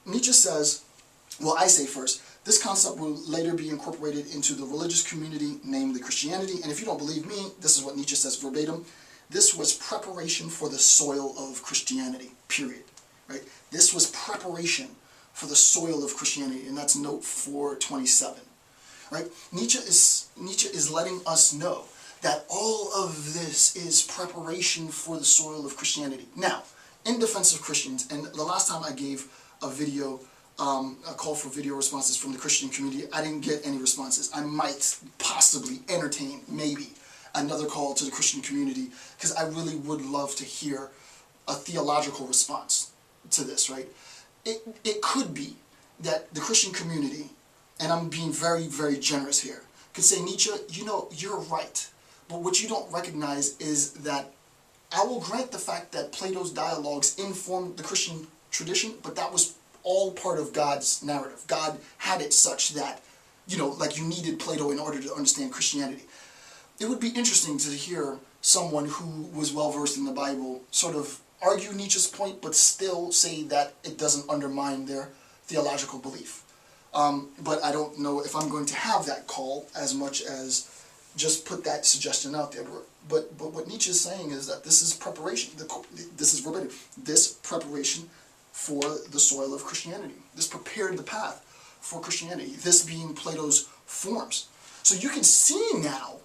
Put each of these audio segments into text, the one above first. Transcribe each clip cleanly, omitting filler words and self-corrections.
Nietzsche says, well, I say first, this concept will later be incorporated into the religious community, namely Christianity. And if you don't believe me, this is what Nietzsche says verbatim. This was preparation for the soil of Christianity, period. Right? This was preparation for the soil of Christianity, and that's note 427. Right? Nietzsche is letting us know that all of this is preparation for the soil of Christianity. Now, in defense of Christians, and the last time I gave a video, a call for video responses from the Christian community, I didn't get any responses. I might possibly entertain, maybe, another call to the Christian community, because I really would love to hear a theological response to this, right? It could be that the Christian community, and I'm being very, very generous here, could say, Nietzsche, you know, you're right. But what you don't recognize is that I will grant the fact that Plato's dialogues informed the Christian tradition, but that was all part of God's narrative. God had it such that, you know, like you needed Plato in order to understand Christianity. It would be interesting to hear someone who was well-versed in the Bible sort of argue Nietzsche's point, but still say that it doesn't undermine their theological belief. But I don't know if I'm going to have that call as much as just put that suggestion out there. But what Nietzsche is saying is that this is preparation. This is verbatim. This preparation for the soil of Christianity. This prepared the path for Christianity. This being Plato's forms. So you can see now,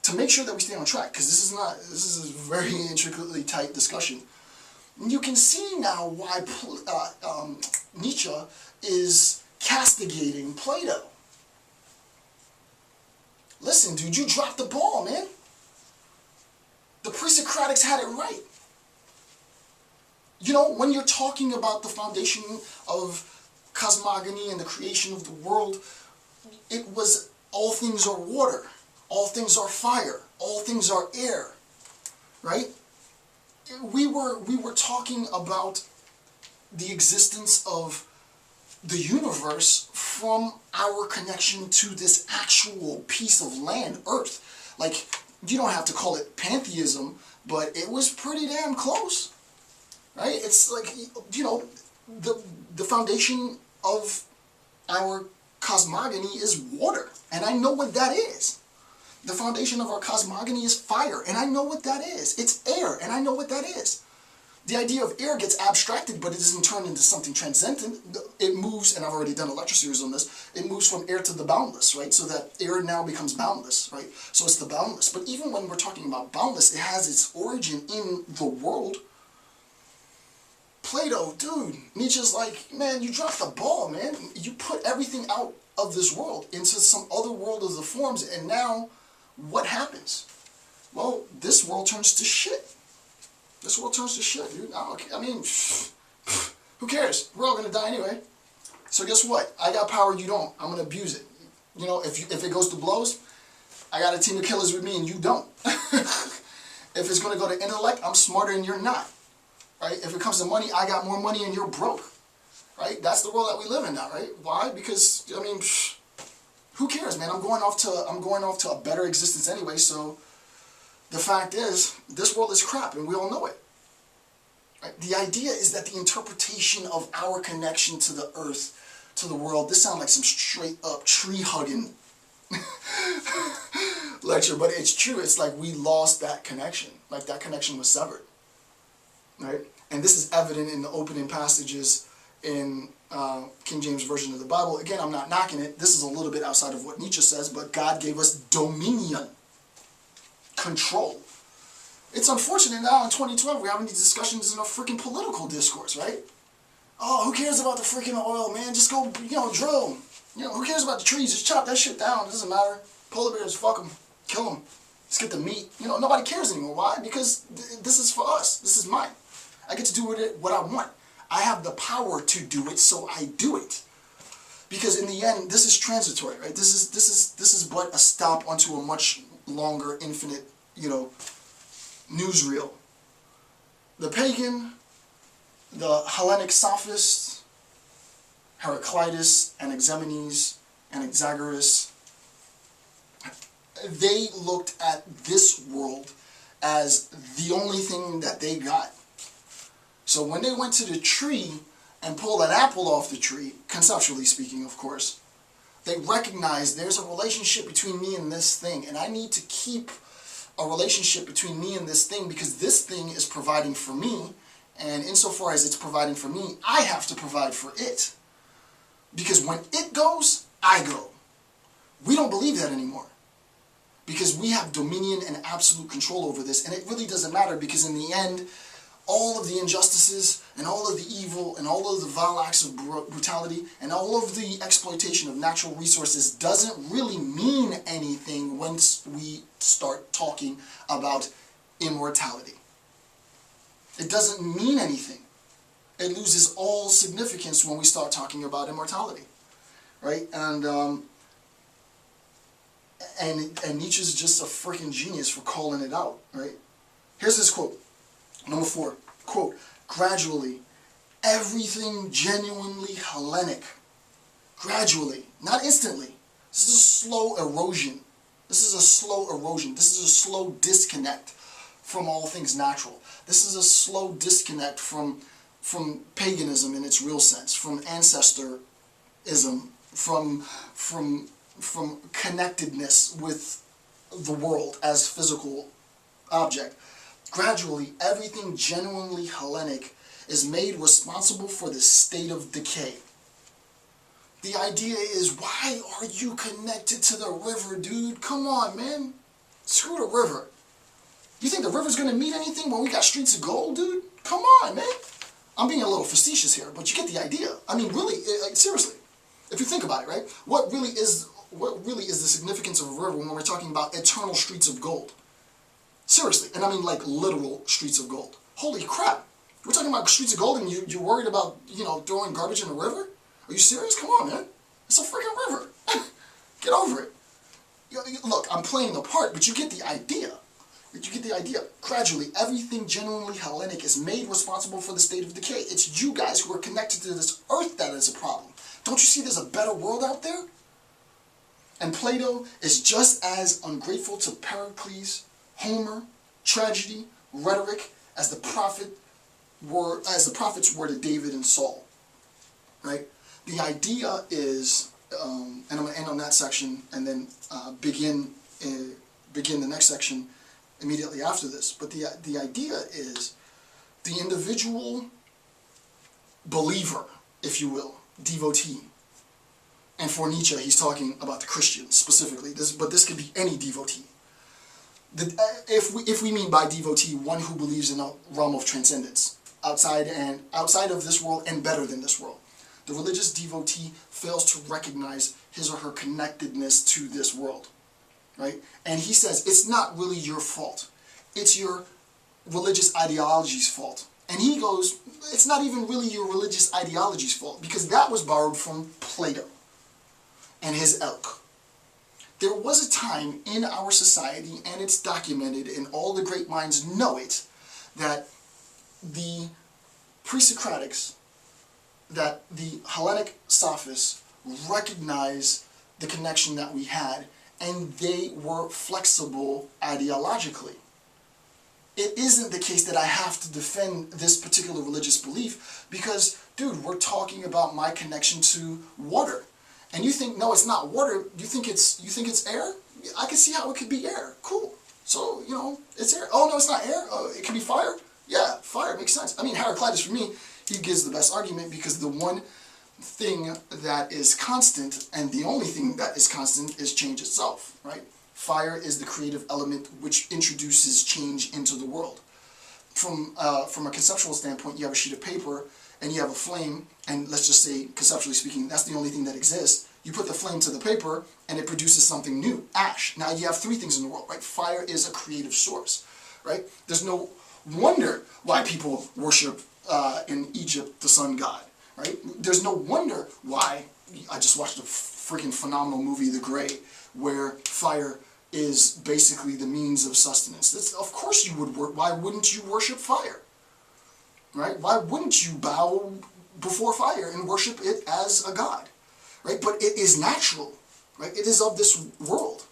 to make sure that we stay on track, because this is a very intricately tight discussion. You can see now why Nietzsche is castigating Plato. Listen, dude, you dropped the ball, man. The pre-Socratics had it right. You know, when you're talking about the foundation of cosmogony and the creation of the world, it was all things are water, all things are fire, all things are air, right? We were talking about the existence of the universe from our connection to this actual piece of land, Earth. Like, you don't have to call it pantheism, but it was pretty damn close, right? It's like, you know, the foundation of our cosmogony is water, and I know what that is. The foundation of our cosmogony is fire, and I know what that is. It's air, and I know what that is. The idea of air gets abstracted, but it isn't turned into something transcendent. It moves, and I've already done a lecture series on this, it moves from air to the boundless, right? So that air now becomes boundless, right? So it's the boundless. But even when we're talking about boundless, it has its origin in the world. Plato, dude, Nietzsche's like, man, you dropped the ball, man. You put everything out of this world into some other world of the forms, and now what happens? Well, this world turns to shit. This world turns to shit, dude. I mean, who cares? We're all going to die anyway. So guess what? I got power, you don't. I'm going to abuse it. You know, if it goes to blows, I got a team of killers with me and you don't. If it's going to go to intellect, I'm smarter and you're not. Right? If it comes to money, I got more money and you're broke. Right? That's the world that we live in now, right? Why? Because, I mean, who cares, man? I'm going off to a better existence anyway, so the fact is, this world is crap, and we all know it. Right? The idea is that the interpretation of our connection to the earth, to the world, this sounds like some straight-up tree-hugging lecture, but it's true. It's like we lost that connection. Like that connection was severed. Right? And this is evident in the opening passages in King James Version of the Bible. Again, I'm not knocking it. This is a little bit outside of what Nietzsche says, but God gave us dominion. Control. It's unfortunate now in 2012 we're having these discussions in a freaking political discourse, right? Oh, who cares about the freaking oil, man? Just go, you know, drill. You know, who cares about the trees? Just chop that shit down. It doesn't matter. Polar bears, fuck them. Kill them. Let's get the meat. You know, nobody cares anymore. Why? Because this is for us. This is mine. I get to do with it what I want. I have the power to do it, so I do it. Because in the end, this is transitory, right? This is but a stop onto a much longer, infinite, you know, newsreel. The pagan, the Hellenic sophists, Heraclitus, Anaximenes, Anaxagoras, they looked at this world as the only thing that they got. So when they went to the tree and pull an apple off the tree, conceptually speaking, of course, they recognize there's a relationship between me and this thing, and I need to keep a relationship between me and this thing because this thing is providing for me, and insofar as it's providing for me, I have to provide for it. Because when it goes, I go. We don't believe that anymore. Because we have dominion and absolute control over this, and it really doesn't matter because in the end, all of the injustices and all of the evil and all of the vile acts of brutality and all of the exploitation of natural resources doesn't really mean anything once we start talking about immortality. It doesn't mean anything. It loses all significance when we start talking about immortality, right? And Nietzsche's just a freaking genius for calling it out, right? Here's this quote, number 4, quote, gradually, everything genuinely Hellenic, gradually, not instantly. This is a slow erosion. This is a slow erosion. This is a slow disconnect from all things natural. This is a slow disconnect from paganism in its real sense, from ancestorism, from connectedness with the world as physical object. Gradually, everything genuinely Hellenic is made responsible for the state of decay. The idea is, why are you connected to the river, dude? Come on, man. Screw the river. You think the river's going to mean anything when we got streets of gold, dude? Come on, man. I'm being a little facetious here, but you get the idea. I mean, really, seriously, if you think about it, right? What really is the significance of a river when we're talking about eternal streets of gold? Seriously, and I mean like literal streets of gold. Holy crap. We're talking about streets of gold and you're worried about, throwing garbage in a river? Are you serious? Come on, man. It's a freaking river. Get over it. Look, I'm playing the part, but you get the idea. You get the idea. Gradually, everything genuinely Hellenic is made responsible for the state of decay. It's you guys who are connected to this earth that is a problem. Don't you see there's a better world out there? And Plato is just as ungrateful to Pericles, Homer, tragedy, rhetoric, as the prophets were to David and Saul. Right? The idea is, and I'm going to end on that section and then begin the next section immediately after this. But the idea is the individual believer, if you will, devotee. And for Nietzsche, he's talking about the Christian specifically. But this could be any devotee. If we mean by devotee, one who believes in a realm of transcendence, outside of this world and better than this world. The religious devotee fails to recognize his or her connectedness to this world, right? And he says, it's not really your fault. It's your religious ideology's fault. And he goes, it's not even really your religious ideology's fault, because that was borrowed from Plato and his ilk. There was a time in our society, and it's documented, and all the great minds know it, that the pre-Socratics, that the Hellenic sophists recognized the connection that we had, and they were flexible ideologically. It isn't the case that I have to defend this particular religious belief because, dude, we're talking about my connection to water. And you think, no, it's not water. You think it's air? I can see how it could be air. Cool. So, it's air. Oh, no, it's not air. It can be fire. Yeah, fire makes sense. I mean, Heraclitus, for me, he gives the best argument because the one thing that is constant and the only thing that is constant is change itself, right? Fire is the creative element which introduces change into the world. From a conceptual standpoint, you have a sheet of paper and you have a flame, and let's just say, conceptually speaking, that's the only thing that exists. You put the flame to the paper, and it produces something new, ash. Now you have three things in the world, right? Fire is a creative source, right? There's no wonder why people worship in Egypt the sun god, right? There's no wonder why, I just watched a freaking phenomenal movie, The Grey, where fire is basically the means of sustenance. Of course you would why wouldn't you worship fire? Right? Why wouldn't you bow before fire and worship it as a god? Right? But it is natural. Right? It is of this world.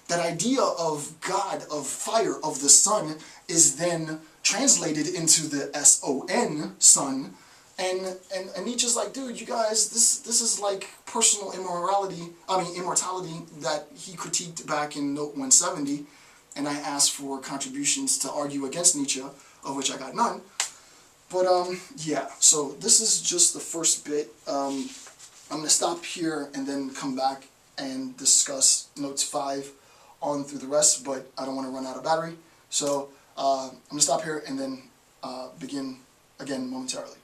That idea of God, of fire, of the sun, is then translated into the S-O-N, sun, And Nietzsche's like, dude, you guys, this is like personal immortality that he critiqued back in Note 170, and I asked for contributions to argue against Nietzsche, of which I got none. But yeah, so this is just the first bit. I'm going to stop here and then come back and discuss Notes 5 on through the rest, but I don't want to run out of battery. So I'm going to stop here and then begin again momentarily.